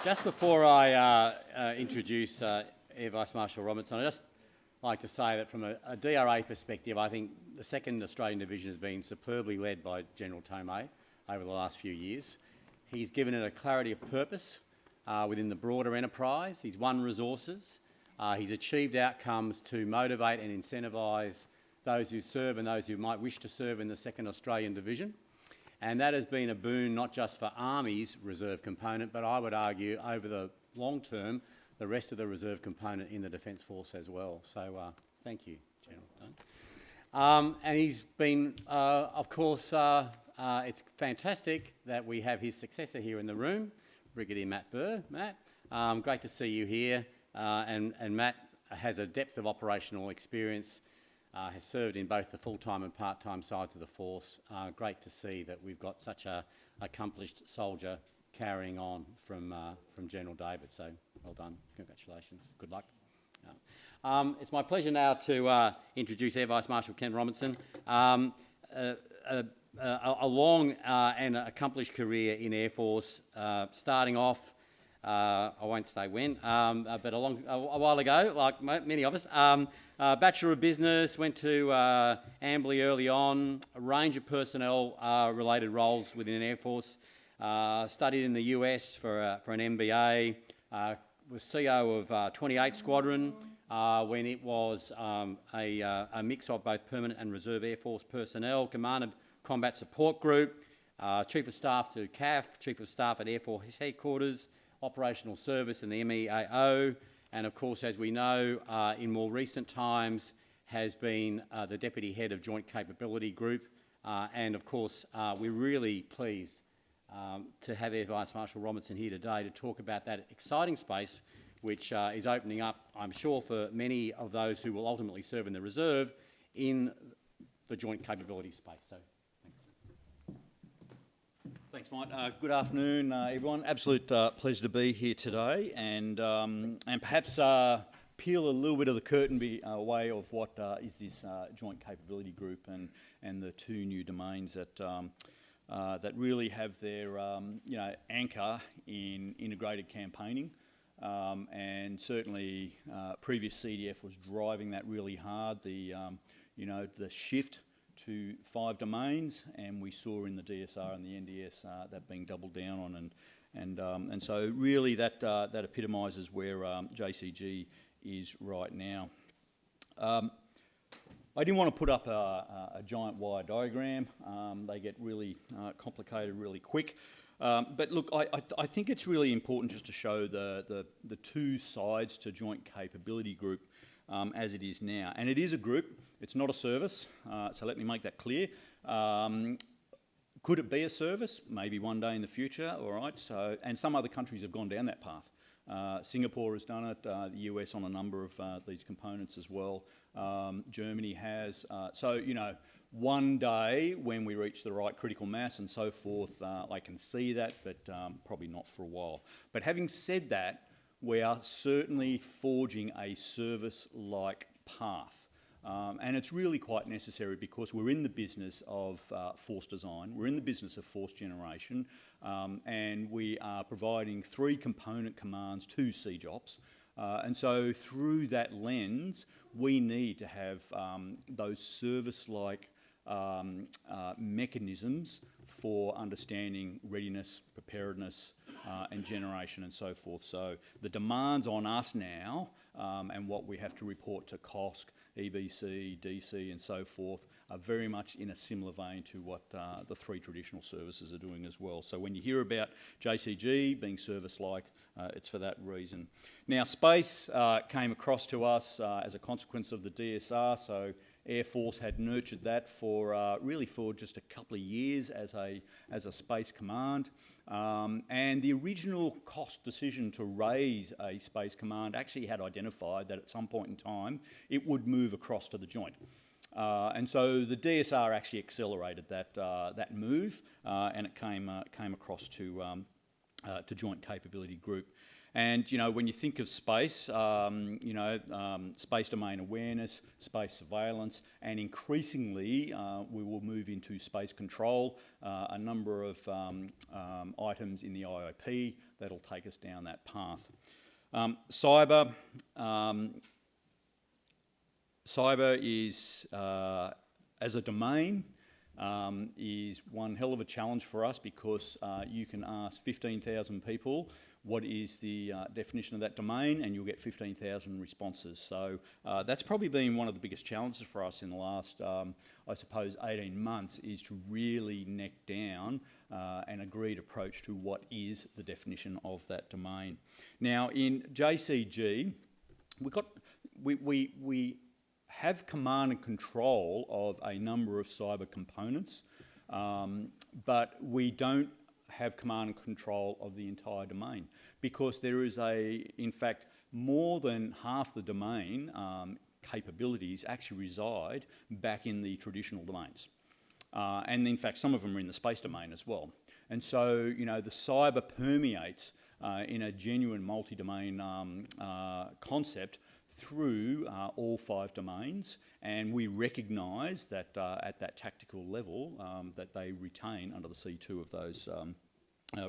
Just before I introduce Air Vice Marshal Robinson, I'd just like to say that from a DRA perspective, I think the 2nd Australian Division has been superbly led by General Tomei over the last few years. He's given it a clarity of purpose within the broader enterprise. He's won resources. He's achieved outcomes to motivate and incentivise those who serve and those who might wish to serve in the 2nd Australian Division. And that has been a boon not just for Army's reserve component, but I would argue over the long term, the rest of the reserve component in the Defence Force as well. So thank you, General. And he's been, of course, it's fantastic that we have his successor here in the room, Brigadier Matt Burr. Matt, great to see you here. And Matt has a depth of operational experience, has served in both the full-time and part-time sides of the force. Great to see that we've got such an accomplished soldier carrying on from General David. So well done, congratulations, good luck. It's my pleasure now to introduce Air Vice Marshal Ken Robinson. A long and accomplished career in Air Force, starting off, I won't say when, but a while ago, like many of us. Bachelor of Business, went to Amberley early on, a range of personnel-related roles within Air Force. Studied in the US for an MBA, was CO of 28 Squadron when it was a mix of both permanent and reserve Air Force personnel, commanded Combat Support Group, Chief of Staff to CAF, Chief of Staff at Air Force Headquarters, Operational Service in the MEAO, and of course, as we know, in more recent times, has been the Deputy Head of Joint Capability Group, and of course, we're really pleased to have Air Vice Marshal Robinson here today to talk about that exciting space which is opening up, I'm sure, for many of those who will ultimately serve in the reserve in the joint capability space. So, thanks, Mike. Good afternoon, everyone. Absolute pleasure to be here today, and perhaps peel a little bit of the curtain away of what is this joint capability group and the two new domains that really have their anchor in integrated campaigning, and certainly previous CDF was driving that really hard. The shift to 5 domains, and we saw in the DSR and the NDS that being doubled down on, and so really that epitomises where JCG is right now. I didn't want to put up a giant wire diagram. They get really complicated really quick. But look, I think it's really important just to show the two sides to Joint Capability Group as it is now. And it is a group, it's not a service, so let me make that clear. Could it be a service? Maybe one day in the future, all right. So, and some other countries have gone down that path. Singapore has done it, the US on a number of these components as well. Germany has. So, one day when we reach the right critical mass and so forth, I can see that, but probably not for a while. But having said that, we are certainly forging a service-like path. And it's really quite necessary because we're in the business of force design, we're in the business of force generation, and we are providing 3 component commands to CJOPs. And so through that lens, we need to have those service-like mechanisms for understanding readiness, preparedness, and generation and so forth. So the demands on us now and what we have to report to COSC, EBC, DC and so forth are very much in a similar vein to what the 3 traditional services are doing as well. So when you hear about JCG being service-like, it's for that reason. Now space came across to us as a consequence of the DSR, so Air Force had nurtured that for really for just a couple of years as a space command. And the original cost decision to raise a space command actually had identified that at some point in time it would move across to the joint. And so the DSR actually accelerated that move, and it came across to to Joint Capability Group. And, you know, when you think of space, space domain awareness, space surveillance, and increasingly we will move into space control, a number of items in the IOP that'll take us down that path. Cyber is, as a domain, is one hell of a challenge for us because you can ask 15,000 people what is the definition of that domain and you'll get 15,000 responses. So that's probably been one of the biggest challenges for us in the last, I suppose, 18 months, is to really neck down an agreed approach to what is the definition of that domain. Now in JCG, we have command and control of a number of cyber components, but we don't have command and control of the entire domain because there is in fact, more than half the domain capabilities actually reside back in the traditional domains. And in fact, some of them are in the space domain as well. And so, you know, the cyber permeates in a genuine multi-domain concept through all 5 domains, and we recognise that at that tactical level that they retain under the C2 of those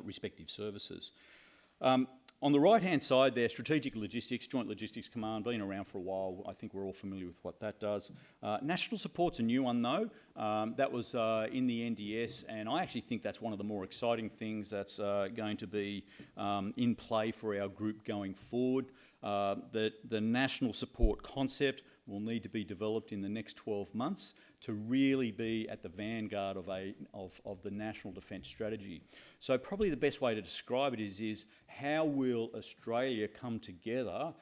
respective services. On the right-hand side there, Strategic Logistics, Joint Logistics Command, been around for a while. I think we're all familiar with what that does. National Support's a new one though. That was in the NDS, and I actually think that's one of the more exciting things that's going to be in play for our group going forward. The national support concept will need to be developed in the next 12 months to really be at the vanguard of the national defence strategy. So probably the best way to describe it is how will Australia come together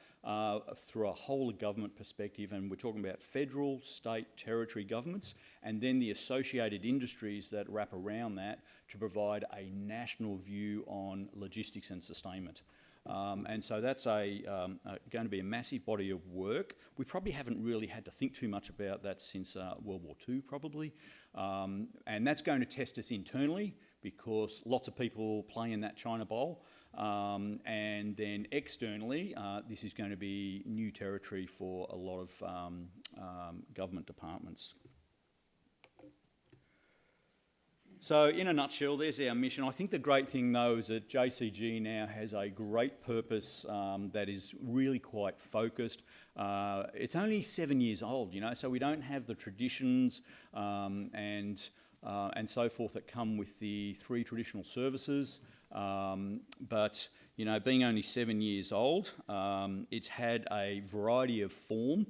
through a whole of government perspective, and we're talking about federal, state, territory governments, and then the associated industries that wrap around that to provide a national view on logistics and sustainment. And so that's going to be a massive body of work. We probably haven't really had to think too much about that since World War II, probably. And that's going to test us internally because lots of people play in that China bowl. And then externally, this is going to be new territory for a lot of government departments. So in a nutshell, there's our mission. I think the great thing though is that JCG now has a great purpose that is really quite focused. It's only 7 years old, you know, so we don't have the traditions and so forth that come with the 3 traditional services. But, you know, being only 7 years old, it's had a variety of form.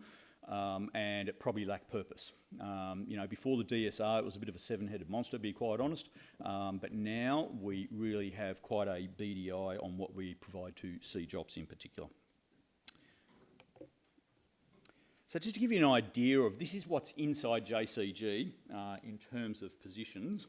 And it probably lacked purpose. You know, before the DSR, it was a bit of a 7-headed monster, to be quite honest. But now we really have quite a beady eye on what we provide to CJOPS in particular. So just to give you an idea of this is what's inside JCG in terms of positions.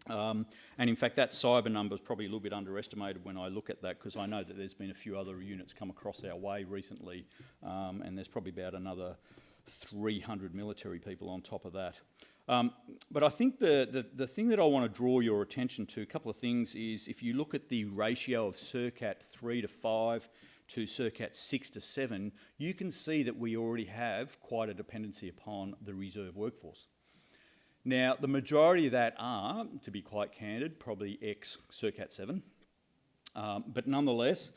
And in fact, that cyber number is probably a little bit underestimated when I look at that because I know that there's been a few other units come across our way recently, and there's probably about another 300 military people on top of that. But I think the thing that I want to draw your attention to, a couple of things, is if you look at the ratio of CIRCAT 3 to 5 to CIRCAT 6 to 7, you can see that we already have quite a dependency upon the reserve workforce. Now, the majority of that are, to be quite candid, probably ex-CIRCAT 7. But nonetheless,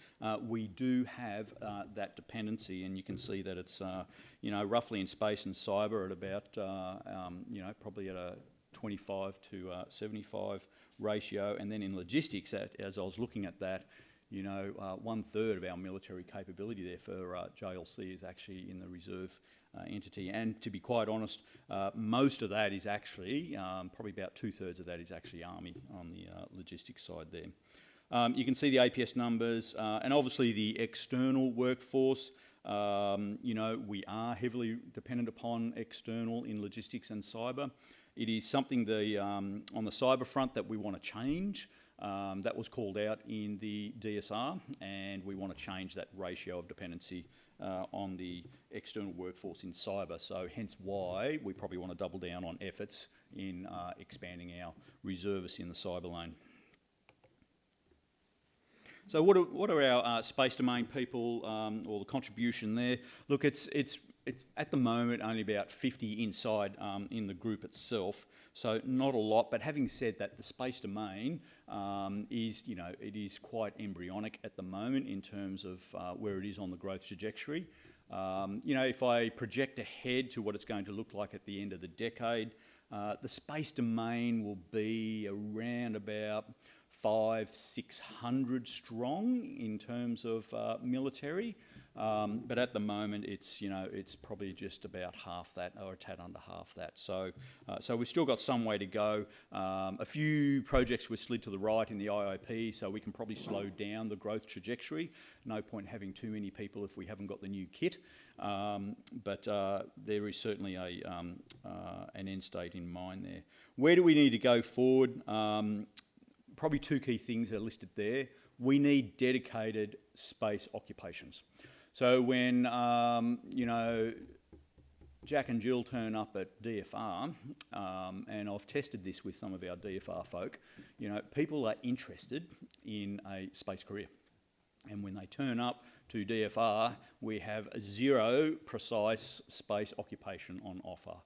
we do have that dependency, and you can see that it's, you know, roughly in space and cyber at about, you know, probably at a 25 to 75 ratio. And then in logistics, as I was looking at that, you know, 1/3 of our military capability there for JLC is actually in the reserve entity. And to be quite honest, most of that is actually, probably about 2/3 of that is actually Army on the logistics side there. You can see the APS numbers, and obviously the external workforce. You know, we are heavily dependent upon external in logistics and cyber. It is something on the cyber front that we want to change. That was called out in the DSR, and we want to change that ratio of dependency on the external workforce in cyber. So hence why we probably want to double down on efforts in expanding our reservists in the cyber lane. So what are our space domain people, or the contribution there? Look, it's at the moment only about 50 inside in the group itself, so not a lot. But having said that, the space domain is, it is quite embryonic at the moment in terms of where it is on the growth trajectory. If I project ahead to what it's going to look like at the end of the decade, the space domain will be around about 500-600 strong in terms of military, but at the moment it's probably just about half that, or a tad under half that. So we've still got some way to go. A few projects were slid to the right in the IIP, so we can probably slow down the growth trajectory. No point having too many people if we haven't got the new kit, but there is certainly an end state in mind there. Where do we need to go forward? Probably two key things are listed there. We need dedicated space occupations. So when, Jack and Jill turn up at DFR, and I've tested this with some of our DFR folk, people are interested in a space career. And when they turn up to DFR, we have zero precise space occupation on offer.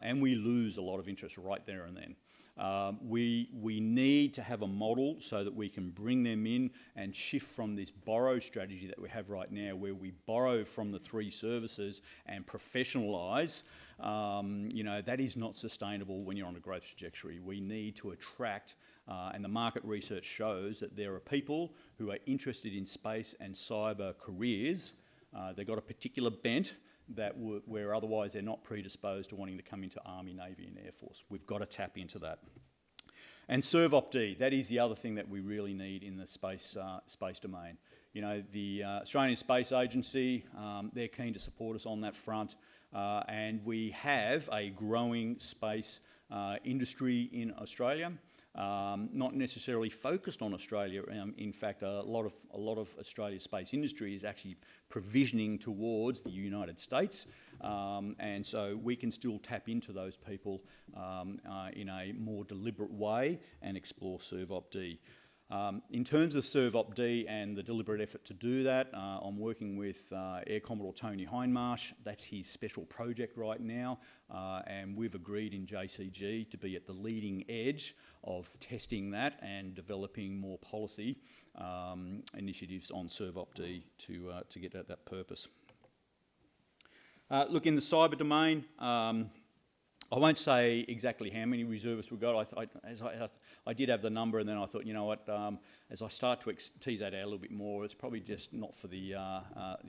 And we lose a lot of interest right there and then. We need to have a model so that we can bring them in and shift from this borrow strategy that we have right now, where we borrow from the three services and professionalise. That is not sustainable when you're on a growth trajectory. We need to attract, and the market research shows that there are people who are interested in space and cyber careers. They've got a particular bent where otherwise they're not predisposed to wanting to come into Army, Navy and Air Force. We've got to tap into that. And ServOpD, that is the other thing that we really need in the space domain. The Australian Space Agency, they're keen to support us on that front, and we have a growing space industry in Australia. Not necessarily focused on Australia. In fact, a lot of Australia's space industry is actually provisioning towards the United States, and so we can still tap into those people in a more deliberate way and explore ServOpD. In terms of ServOpD and the deliberate effort to do that, I'm working with Air Commodore Tony Hindmarsh. That's his special project right now, and we've agreed in JCG to be at the leading edge of testing that and developing more policy initiatives on ServOpD to get at that purpose. Look, in the cyber domain, I won't say exactly how many reservists we've got. I did have the number, and then I thought, as I start to tease that out a little bit more, it's probably just not for the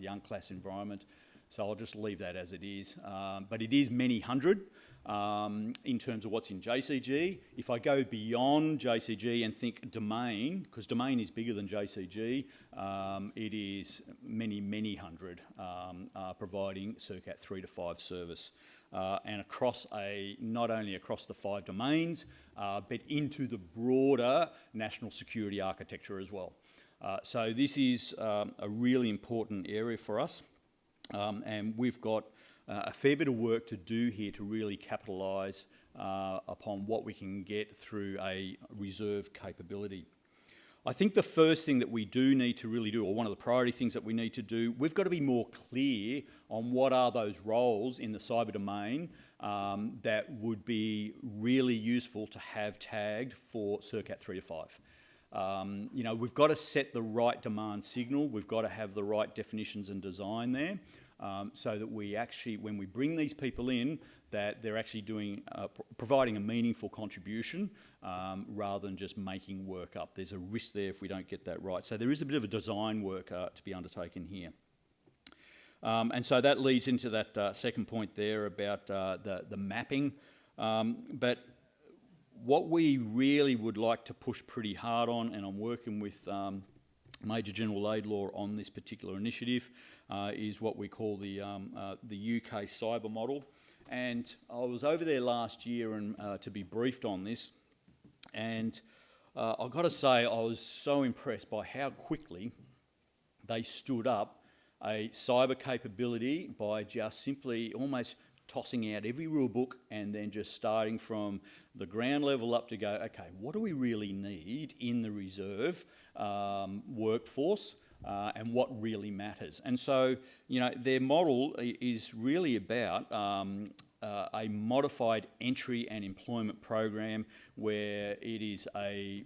UNCLAS environment. So I'll just leave that as it is. But it is many hundred in terms of what's in JCG. If I go beyond JCG and think domain, because domain is bigger than JCG, it is many, many hundred providing CIRCAT 3 to 5 service. And not only across the 5 domains, but into the broader national security architecture as well. So this is a really important area for us, and we've got a fair bit of work to do here to really capitalise upon what we can get through a reserve capability. I think the first thing that we do need to really do, or one of the priority things that we need to do, we've got to be more clear on what are those roles in the cyber domain that would be really useful to have tagged for CIRCAT 3 to 5. We've got to set the right demand signal. We've got to have the right definitions and design there, so that we actually, when we bring these people in, that they're actually providing a meaningful contribution rather than just making work up. There's a risk there if we don't get that right. So there is a bit of a design work to be undertaken here. And so that leads into that second point there about the mapping. But what we really would like to push pretty hard on, and I'm working with Major General Laidlaw on this particular initiative, is what we call the UK cyber model. And I was over there last year and to be briefed on this, and I've got to say I was so impressed by how quickly they stood up a cyber capability by just simply almost tossing out every rule book and then just starting from the ground level up to go, okay, what do we really need in the reserve workforce and what really matters? And so, you know, their model is really about a modified entry and employment program where it is a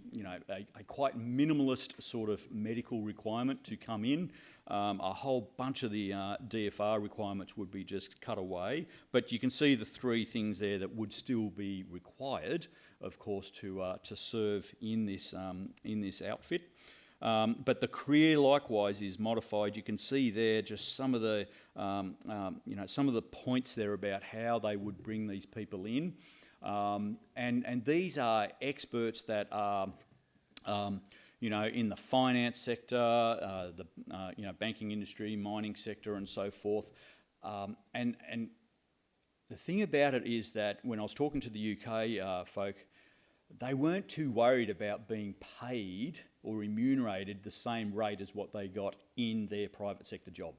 quite minimalist sort of medical requirement to come in. A whole bunch of the DFR requirements would be just cut away, but you can see the three things there that would still be required, of course, to serve in this outfit. But the career likewise is modified. You can see there just some of the some of the points there about how they would bring these people in, and these are experts that are in the finance sector, the banking industry, mining sector, and so forth. And the thing about it is that when I was talking to the UK folk, they weren't too worried about being paid or remunerated the same rate as what they got in their private sector job.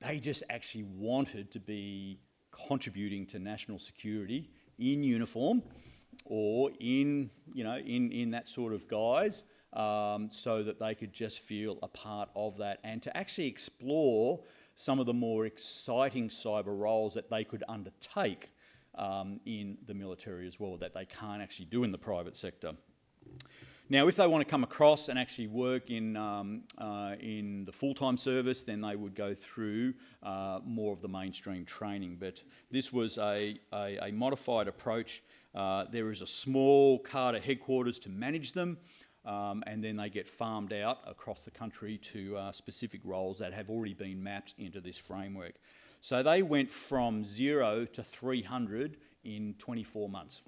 They just actually wanted to be contributing to national security in uniform or in that sort of guise, so that they could just feel a part of that and to actually explore some of the more exciting cyber roles that they could undertake in the military as well, that they can't actually do in the private sector. Now, if they want to come across and actually work in the full-time service, then they would go through more of the mainstream training. But this was a modified approach. There is a small CARTA headquarters to manage them, and then they get farmed out across the country to specific roles that have already been mapped into this framework. So they went from 0 to 300 in 24 months.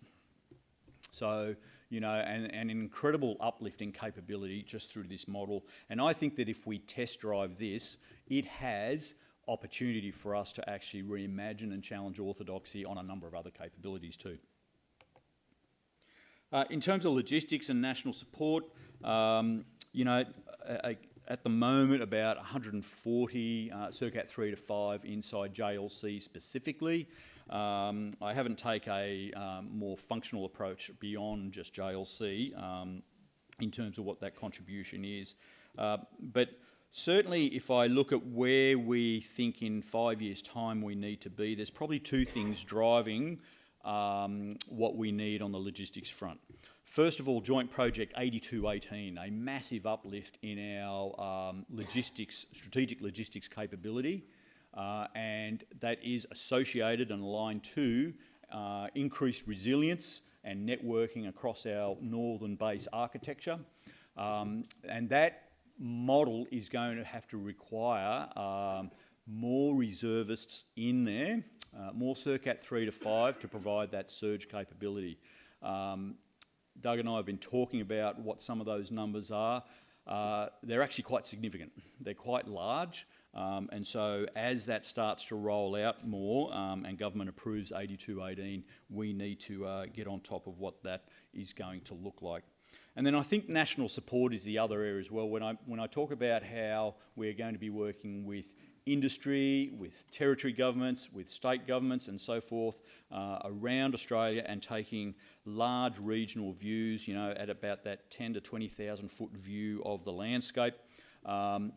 So, and an incredible uplift in capability just through this model. And I think that if we test drive this, it has opportunity for us to actually reimagine and challenge orthodoxy on a number of other capabilities too. In terms of logistics and national support, at the moment, about 140 CERCAT 3 to 5 inside JLC specifically. I haven't taken a more functional approach beyond just JLC in terms of what that contribution is. But certainly if I look at where we think in 5 years' time we need to be, there's probably two things driving what we need on the logistics front. First of all, Joint Project 8218, a massive uplift in our strategic logistics capability, and that is associated and aligned to increased resilience and networking across our northern base architecture. And that model is going to have to require more reservists in there, more CERCAT 3 to 5 to provide that surge capability. Doug and I have been talking about what some of those numbers are. They're actually quite significant. They're quite large. And so as that starts to roll out more and government approves 8218, we need to get on top of what that is going to look like. And then I think national support is the other area as well. When I talk about how we're going to be working with industry, with territory governments, with state governments and so forth around Australia and taking large regional views, at about that 10 to 20,000 foot view of the landscape.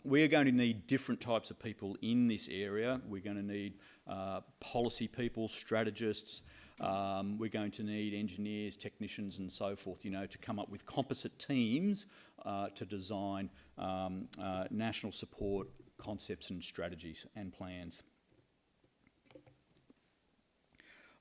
We're going to need different types of people in this area. We're going to need policy people, strategists. We're going to need engineers, technicians and so forth, to come up with composite teams to design national support concepts and strategies and plans.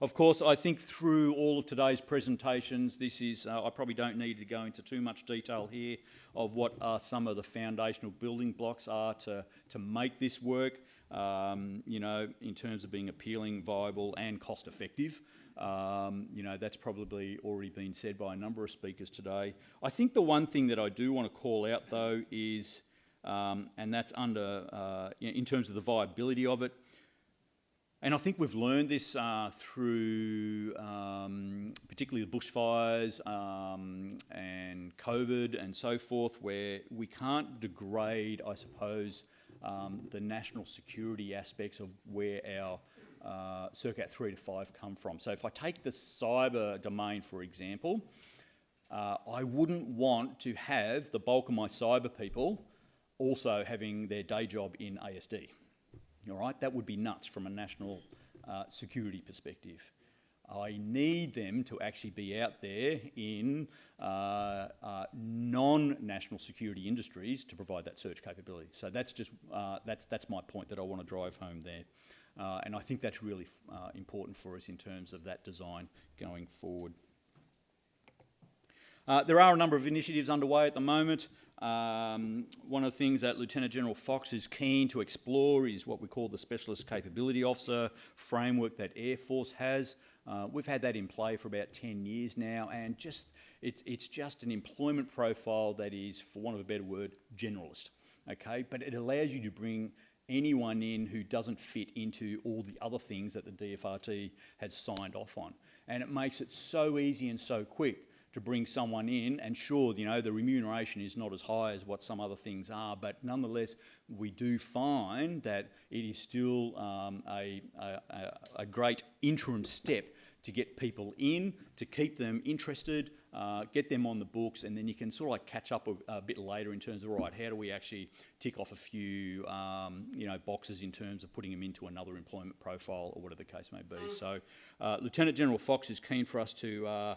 Of course, I think through all of today's presentations, this is, I probably don't need to go into too much detail here of what are some of the foundational building blocks are to make this work, in terms of being appealing, viable and cost effective. That's probably already been said by a number of speakers today. I think the one thing that I do want to call out though is, and that's under, in terms of the viability of it, and I think we've learned this through particularly the bushfires and COVID and so forth, where we can't degrade, I suppose, the national security aspects of where our CERCAT 3 to 5 come from. So if I take the cyber domain, for example, I wouldn't want to have the bulk of my cyber people also having their day job in ASD. All right, that would be nuts from a national security perspective. I need them to actually be out there in non-national security industries to provide that search capability. So that's just that's my point that I want to drive home there, and I think that's really important for us in terms of that design going forward. There are a number of initiatives underway at the moment. One of the things that Lieutenant General Fox is keen to explore is what we call the Specialist Capability Officer framework that Air Force has. We've had that in play for about 10 years now, and it's just an employment profile that is, for want of a better word, generalist, okay? But it allows you to bring anyone in who doesn't fit into all the other things that the DFRT has signed off on. And it makes it so easy and so quick to bring someone in, and sure, you know, the remuneration is not as high as what some other things are, but nonetheless, we do find that it is still a great interim step to get people in, to keep them interested, get them on the books, and then you can sort of like catch up a bit later in terms of, right, how do we actually tick off a few, you know, boxes in terms of putting them into another employment profile or whatever the case may be. So Lieutenant General Fox is keen for us to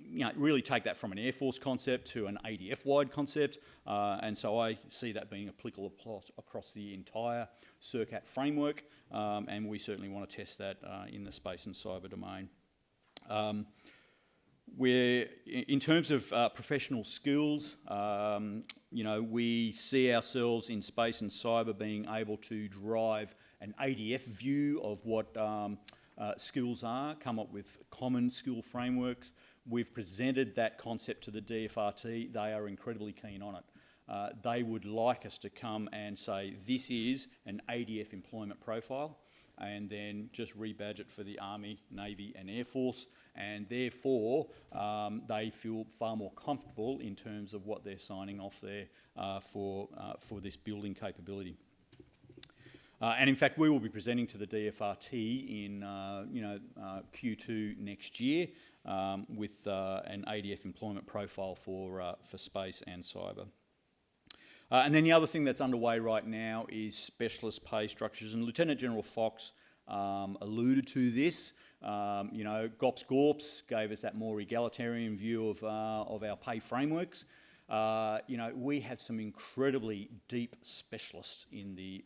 you know, really take that from an Air Force concept to an ADF-wide concept, and so I see that being applicable across the entire CERCAT framework, and we certainly want to test that in the space and cyber domain. In terms of professional skills, you know, we see ourselves in space and cyber being able to drive an ADF view of what skills are, come up with common skill frameworks. We've presented that concept to the DFRT. They are incredibly keen on it. They would like us to come and say, this is an ADF employment profile, and then just rebadge it for the Army, Navy and Air Force, and therefore they feel far more comfortable in terms of what they're signing off there for this building capability. And in fact, we will be presenting to the DFRT in Q2 next year with an ADF employment profile for space and cyber. And then the other thing that's underway right now is specialist pay structures, and Lieutenant General Fox alluded to this. You know, GOPS Gorps gave us that more egalitarian view of our pay frameworks. You know, we have some incredibly deep specialists in the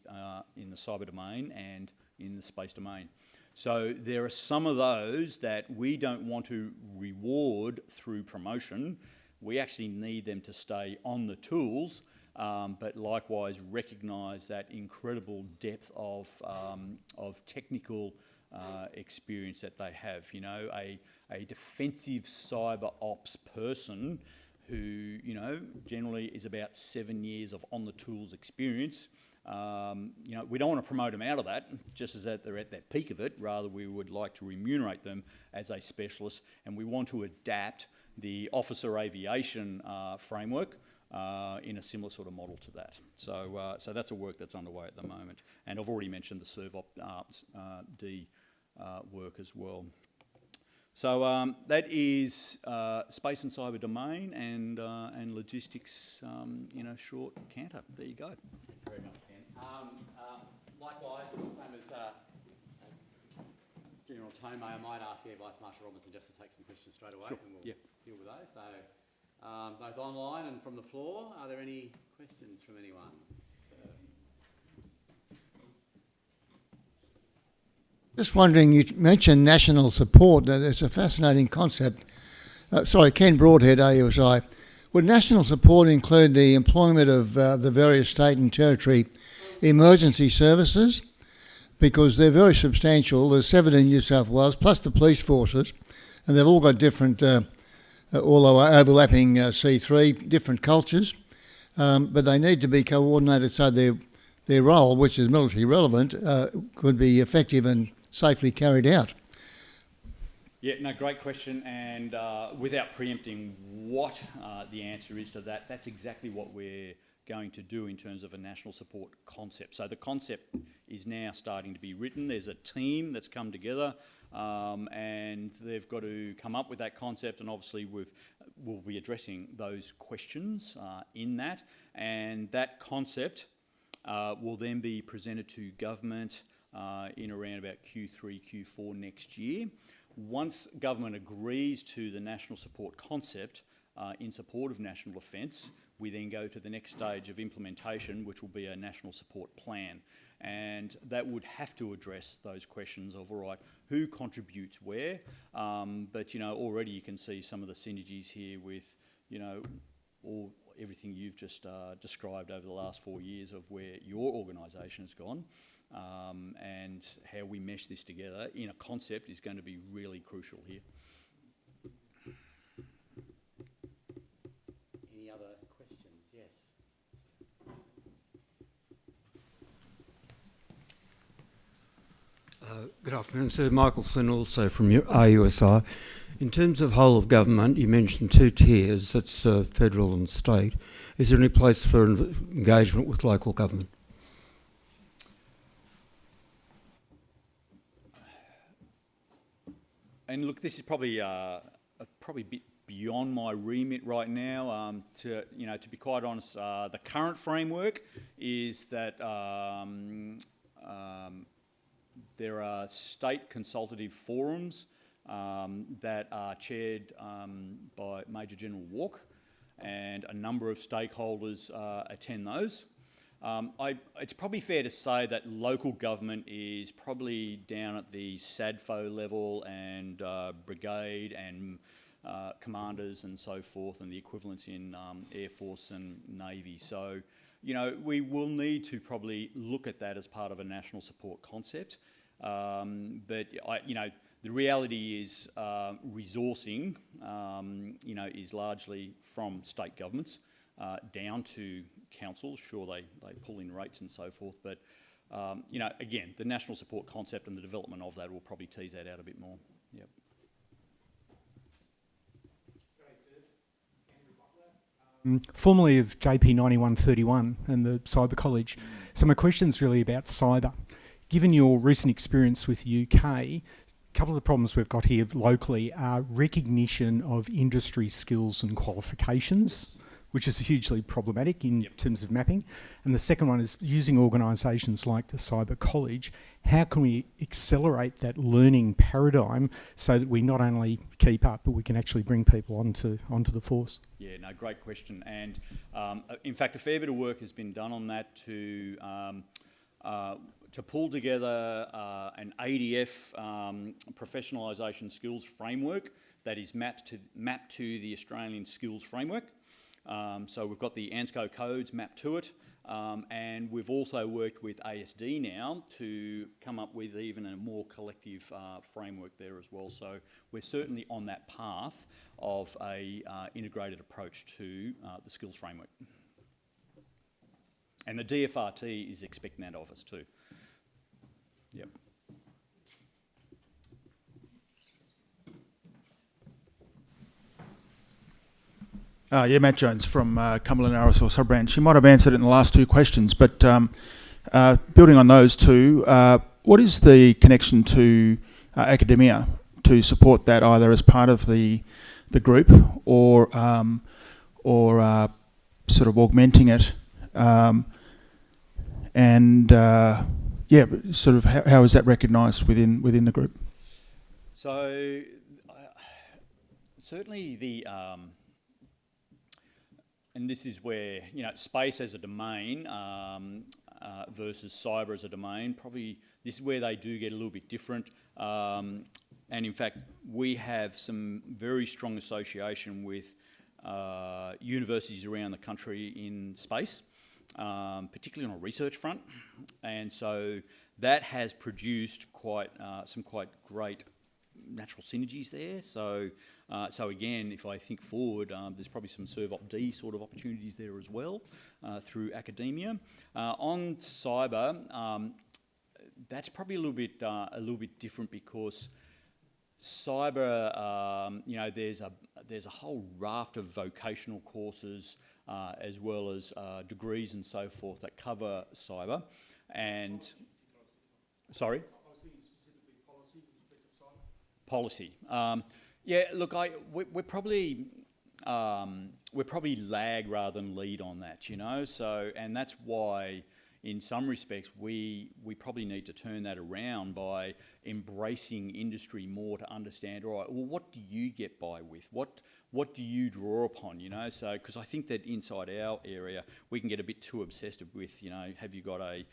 cyber domain and in the space domain. So there are some of those that we don't want to reward through promotion. We actually need them to stay on the tools, but likewise recognise that incredible depth of technical experience that they have. You know, a defensive cyber ops person who, you know, generally is about 7 years of on-the-tools experience. You know, we don't want to promote them out of that just as that they're at that peak of it. Rather, we would like to remunerate them as a specialist, and we want to adapt the officer aviation framework in a similar sort of model to that. So, so that's a work that's underway at the moment, and I've already mentioned the ServOp-D work as well. So that is space and cyber domain and logistics in a short canter. There you go. Very much, Ken. Likewise, same as General Tomei, I might ask Air Vice Marshal Robinson just to take some questions straight away, sure. And we'll deal with those. So both online and from the floor, are there any questions from anyone? Just wondering, you mentioned national support. It's a fascinating concept. Ken Broadhead, AUSI. Would national support include the employment of the various state and territory emergency services? Because they're very substantial. There's 7 in New South Wales, plus the police forces, and they've all got different, although overlapping C3, different cultures, but they need to be coordinated so their role, which is military relevant, could be effective and safely carried out. Yeah, no, great question, and without preempting what the answer is to that, that's exactly what we're going to do in terms of a national support concept. So the concept is now starting to be written. There's a team that's come together, and they've got to come up with that concept, and obviously we'll be addressing those questions in that, and that concept will then be presented to government in around about Q3, Q4 next year. Once government agrees to the national support concept in support of national defence, we then go to the next stage of implementation, which will be a national support plan. And that would have to address those questions of, all right, who contributes where? But, you know, already you can see some of the synergies here with, you know, everything you've just described over the last 4 years of where your organisation has gone, and how we mesh this together in a concept is going to be really crucial here. Any other questions? Yes. Good afternoon, sir. Michael Flynn, also from RUSI. In terms of whole of government, you mentioned 2 tiers, that's federal and state. Is there any place for engagement with local government? And look, this is probably a bit beyond my remit right now. To be quite honest, the current framework is that there are state consultative forums that are chaired by Major General Walk, and a number of stakeholders attend those. It's probably fair to say that local government is probably down at the SADFO level and brigade and commanders and so forth, and the equivalents in Air Force and Navy. So, you know, we will need to probably look at that as part of a national support concept. But the reality is resourcing, is largely from state governments down to councils. Sure, they pull in rates and so forth, but again, the national support concept and the development of that will probably tease that out a bit more. Yep. Formerly of JP 9131 and the Cyber College. So my question's really about cyber. Given your recent experience with UK, a couple of the problems we've got here locally are recognition of industry skills and qualifications, which is hugely problematic in terms of mapping. And the second one is using organisations like the Cyber College. How can we accelerate that learning paradigm so that we not only keep up, but we can actually bring people onto the force? Yeah, no, great question. And in fact, a fair bit of work has been done on that to pull together an ADF professionalisation skills framework that is mapped to the Australian skills framework. So we've got the ANSCO codes mapped to it, and we've also worked with ASD now to come up with even a more collective framework there as well. So we're certainly on that path of a integrated approach to the skills framework. And the DFRT is expecting that of us too. Yep. Matt Jones from Cumberland RSL Sub-Branch. You might have answered it in the last 2 questions, but building on those 2, what is the connection to academia to support that, either as part of the group or sort of augmenting it? Sort of how is that recognised within the group? So certainly the and this is where, space as a domain versus cyber as a domain, probably this is where they do get a little bit different. And in fact, we have some very strong association with universities around the country in space, particularly on a research front. And so that has produced some quite great natural synergies there. So again, if I think forward, there's probably some ServOpD sort of opportunities there as well through academia. On cyber, that's probably a little bit different because cyber, there's a whole raft of vocational courses as well as degrees and so forth that cover cyber. And sorry. I was thinking specifically policy with respect to cyber. Policy. Yeah. Look, we're probably lag rather than lead on that, you know. So, and that's why, in some respects, we probably need to turn that around by embracing industry more to understand, all right, well, what do you get by with? What do you draw upon, you know? So, because I think that inside our area, we can get a bit too obsessed with, you know, have you got a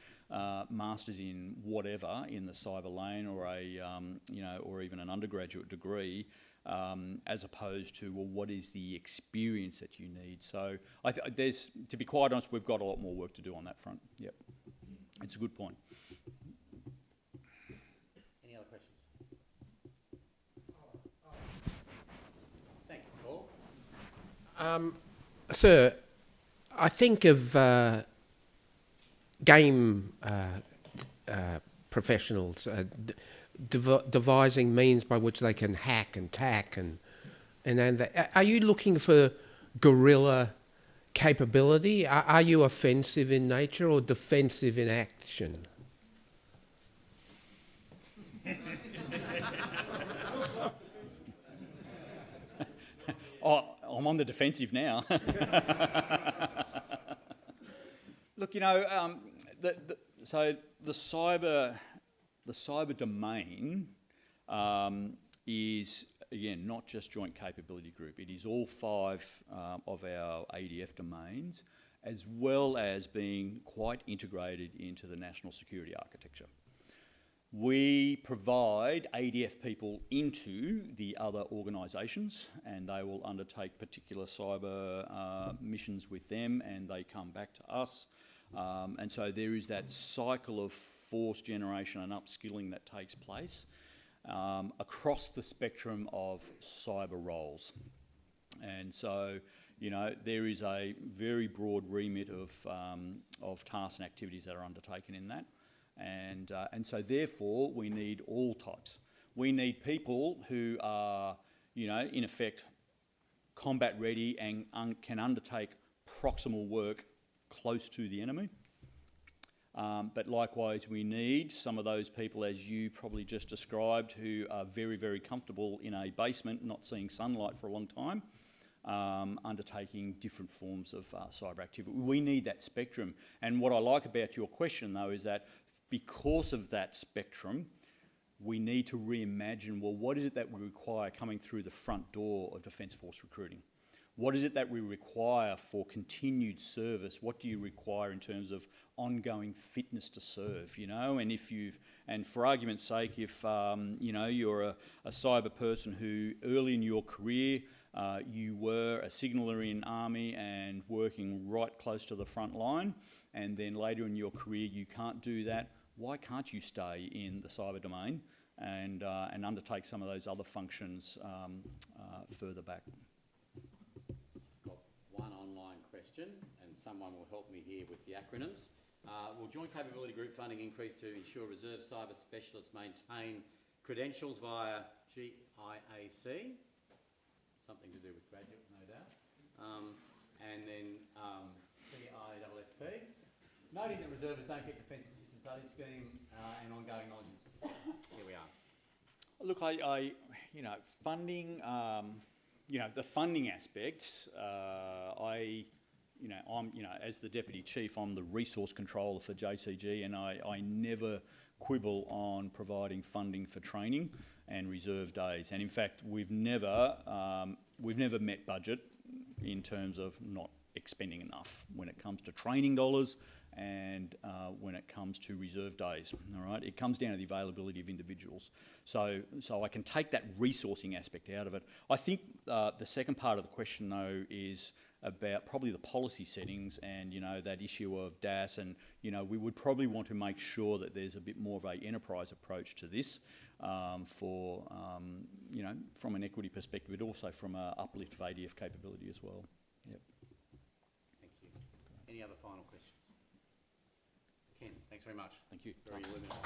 master's in whatever in the cyber lane, or a, you know, or even an undergraduate degree, as opposed to, well, what is the experience that you need? So there's, to be quite honest, we've got a lot more work to do on that front. Yep, it's a good point. Any other questions? Thank you, Paul. Sir, I think of game professionals devising means by which they can hack and tack and then are you looking for guerrilla capability? Are you offensive in nature or defensive in action? Oh, I'm on the defensive now. Look, you know, so the cyber domain is, again, not just Joint Capability Group. It is all 5 of our ADF domains, as well as being quite integrated into the national security architecture. We provide ADF people into the other organisations, and they will undertake particular cyber missions with them, and they come back to us. And so there is that cycle of force generation and upskilling that takes place across the spectrum of cyber roles. And so, you know, there is a very broad remit of tasks and activities that are undertaken in that. And so therefore we need all types. We need people who are, you know, in effect combat ready and can undertake proximal work close to the enemy. But likewise, we need some of those people, as you probably just described, who are very, very comfortable in a basement, not seeing sunlight for a long time, undertaking different forms of cyber activity. We need that spectrum. And what I like about your question, though, is that because of that spectrum, we need to reimagine, well, what is it that we require coming through the front door of Defence Force recruiting? What is it that we require for continued service? What do you require in terms of ongoing fitness to serve, you know? And if you've, and for argument's sake, if, you know, you're a cyber person who early in your career, you were a signaller in Army and working right close to the front line, and then later in your career you can't do that, why can't you stay in the cyber domain and undertake some of those other functions further back? Got one online question, and someone will help me here with the acronyms. Will Joint Capability Group funding increase to ensure reserve cyber specialists maintain credentials via GIAC? Something to do with graduate, no doubt. And then CISSP. Noting that reservists don't get Defence Assistance Study Scheme and ongoing knowledge. Here we are. Look, you know, funding, you know, the funding aspects, you know, I'm, you know, as the Deputy Chief, I'm the resource controller for JCG, and I never quibble on providing funding for training and reserve days. And in fact, we've never met budget in terms of not expending enough when it comes to training dollars and when it comes to reserve days. All right, it comes down to the availability of individuals. So I can take that resourcing aspect out of it. I think the second part of the question, though, is about probably the policy settings and, you know, that issue of DAS, and, you know, we would probably want to make sure that there's a bit more of an enterprise approach to this for, you know, from an equity perspective, but also from an uplift of ADF capability as well. Yep. Thank you. Any other final questions? Ken, thanks very much. Thank you. Very illuminating.